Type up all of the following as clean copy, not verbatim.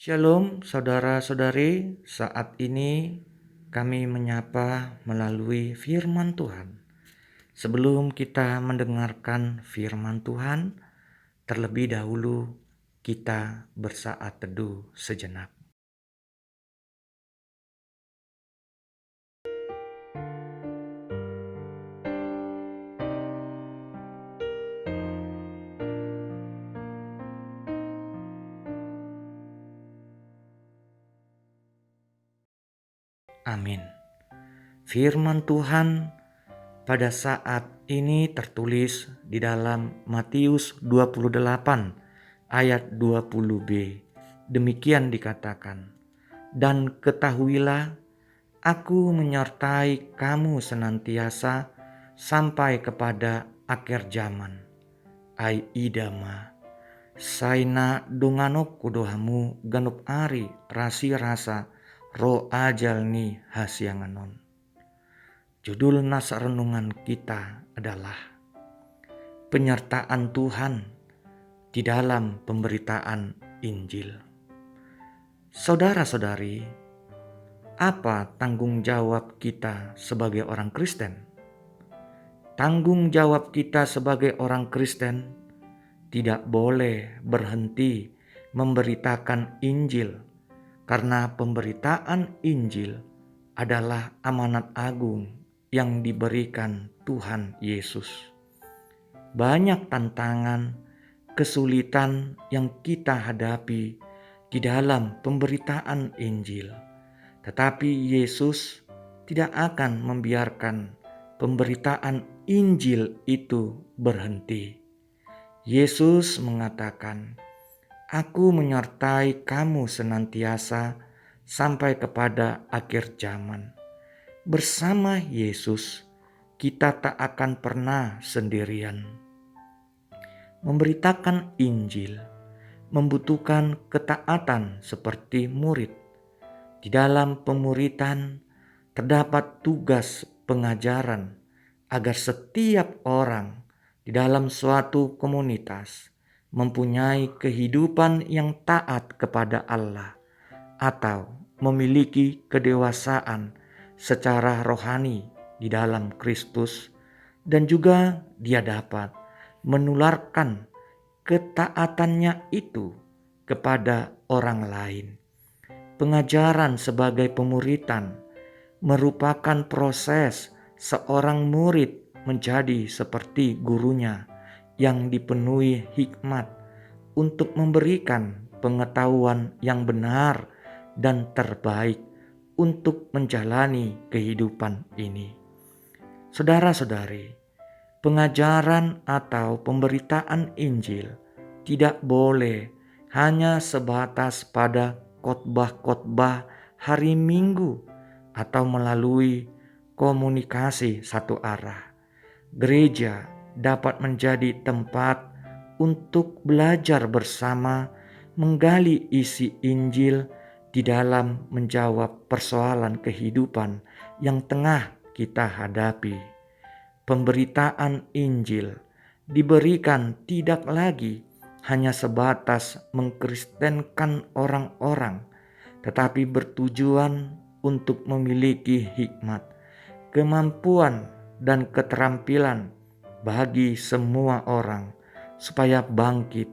Shalom saudara-saudari, saat ini kami menyapa melalui firman Tuhan. Sebelum kita mendengarkan firman Tuhan, terlebih dahulu kita bersaat teduh sejenak. Amin. Firman Tuhan pada saat ini tertulis di dalam Matius 28 ayat 20b. Demikian dikatakan, "Dan ketahuilah, Aku menyertai kamu senantiasa sampai kepada akhir zaman. Ai idama, saina dunganok kudohamu ganup ari rasi rasa ro ajalni hasianganon." Judul nas renungan kita adalah penyertaan Tuhan di dalam pemberitaan Injil. Saudara-saudari, apa tanggung jawab kita sebagai orang Kristen? Tanggung jawab kita sebagai orang Kristen tidak boleh berhenti memberitakan Injil, karena pemberitaan Injil adalah amanat agung yang diberikan Tuhan Yesus. Banyak tantangan, kesulitan yang kita hadapi di dalam pemberitaan Injil. Tetapi Yesus tidak akan membiarkan pemberitaan Injil itu berhenti. Yesus mengatakan, "Aku menyertai kamu senantiasa sampai kepada akhir zaman." Bersama Yesus, kita tak akan pernah sendirian. Memberitakan Injil membutuhkan ketaatan seperti murid. Di dalam pemuritan terdapat tugas pengajaran agar setiap orang di dalam suatu komunitas mempunyai kehidupan yang taat kepada Allah atau memiliki kedewasaan secara rohani di dalam Kristus, dan juga dia dapat menularkan ketaatannya itu kepada orang lain. Pengajaran sebagai pemuritan merupakan proses seorang murid menjadi seperti gurunya yang dipenuhi hikmat untuk memberikan pengetahuan yang benar dan terbaik untuk menjalani kehidupan ini. Saudara-saudari, pengajaran atau pemberitaan Injil tidak boleh hanya sebatas pada khotbah-khotbah hari Minggu atau melalui komunikasi satu arah. Gereja dapat menjadi tempat untuk belajar bersama, menggali isi Injil di dalam menjawab persoalan kehidupan yang tengah kita hadapi. Pemberitaan Injil diberikan tidak lagi hanya sebatas mengkristenkan orang-orang, tetapi bertujuan untuk memiliki hikmat, kemampuan, dan keterampilan bagi semua orang supaya bangkit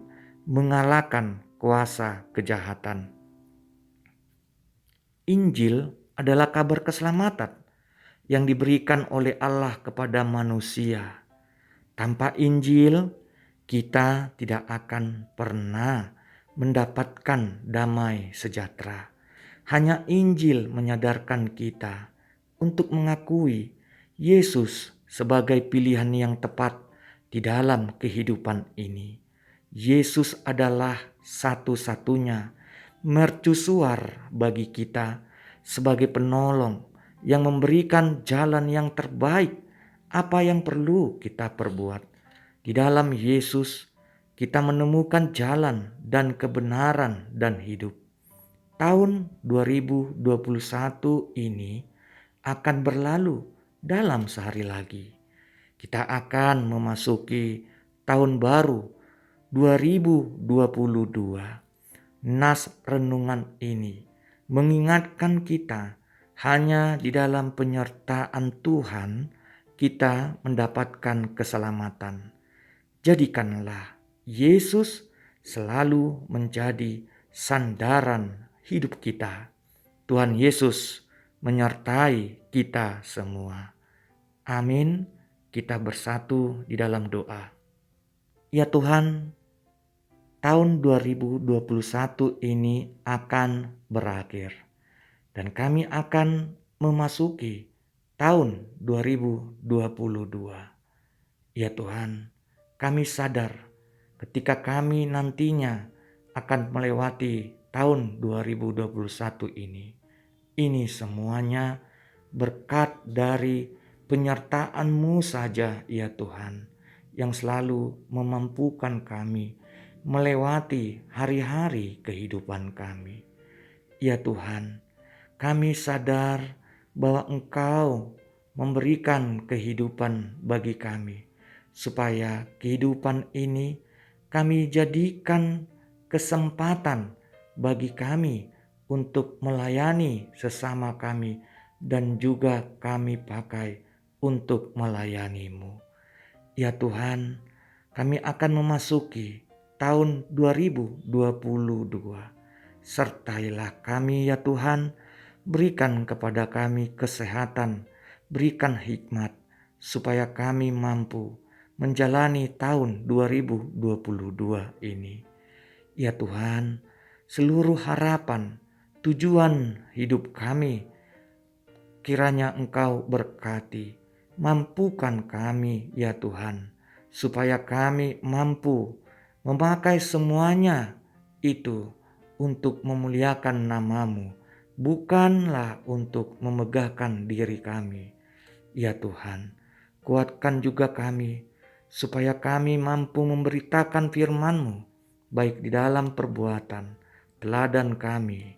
mengalahkan kuasa kejahatan. Injil adalah kabar keselamatan yang diberikan oleh Allah kepada manusia. Tanpa Injil, kita tidak akan pernah mendapatkan damai sejahtera. Hanya Injil menyadarkan kita untuk mengakui Yesus sebagai pilihan yang tepat di dalam kehidupan ini. Yesus adalah satu-satunya mercusuar bagi kita sebagai penolong yang memberikan jalan yang terbaik. Apa yang perlu kita perbuat? Di dalam Yesus kita menemukan jalan dan kebenaran dan hidup. Tahun 2021 ini akan berlalu dalam sehari lagi. Kita akan memasuki tahun baru 2022. nas renungan ini mengingatkan kita hanya di dalam penyertaan Tuhan kita mendapatkan keselamatan. Jadikanlah Yesus selalu menjadi sandaran hidup kita. Tuhan Yesus menyertai kita semua. Amin. Kita bersatu di dalam doa. Ya Tuhan, tahun 2021 ini akan berakhir dan kami akan memasuki tahun 2022. Ya Tuhan, kami sadar ketika kami nantinya akan melewati tahun 2021 ini. Ini semuanya berkat dari penyertaan-Mu saja ya Tuhan, yang selalu memampukan kami melewati hari-hari kehidupan kami. Ya Tuhan, kami sadar bahwa Engkau memberikan kehidupan bagi kami, supaya kehidupan ini kami jadikan kesempatan bagi kami untuk melayani sesama kami dan juga kami pakai untuk melayani-Mu. Ya Tuhan, kami akan memasuki tahun 2022. Sertailah kami ya Tuhan, berikan kepada kami kesehatan, berikan hikmat, supaya kami mampu menjalani tahun 2022 ini. Ya Tuhan, seluruh harapan, tujuan hidup kami, kiranya Engkau berkati, mampukan kami ya Tuhan, supaya kami mampu memakai semuanya itu untuk memuliakan nama-Mu, bukanlah untuk memegahkan diri kami. Ya Tuhan, kuatkan juga kami, supaya kami mampu memberitakan firman-Mu, baik di dalam perbuatan, teladan kami.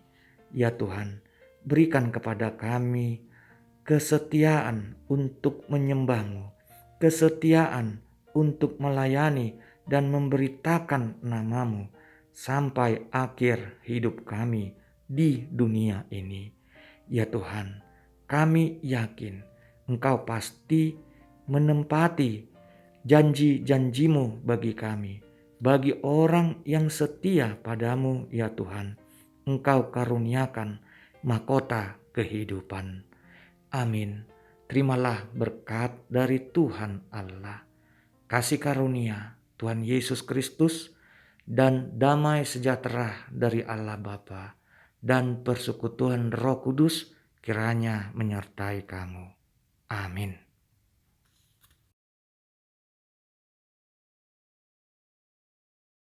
Ya Tuhan, berikan kepada kami kesetiaan untuk menyembah-Mu, kesetiaan untuk melayani dan memberitakan nama-Mu sampai akhir hidup kami di dunia ini. Ya Tuhan, kami yakin Engkau pasti menempati janji-janji-Mu bagi kami, bagi orang yang setia padamu ya Tuhan. Engkau karuniakan mahkota kehidupan. Amin. Terimalah berkat dari Tuhan Allah, kasih karunia Tuhan Yesus Kristus, dan damai sejahtera dari Allah Bapa dan persekutuan Roh Kudus kiranya menyertai kamu. Amin.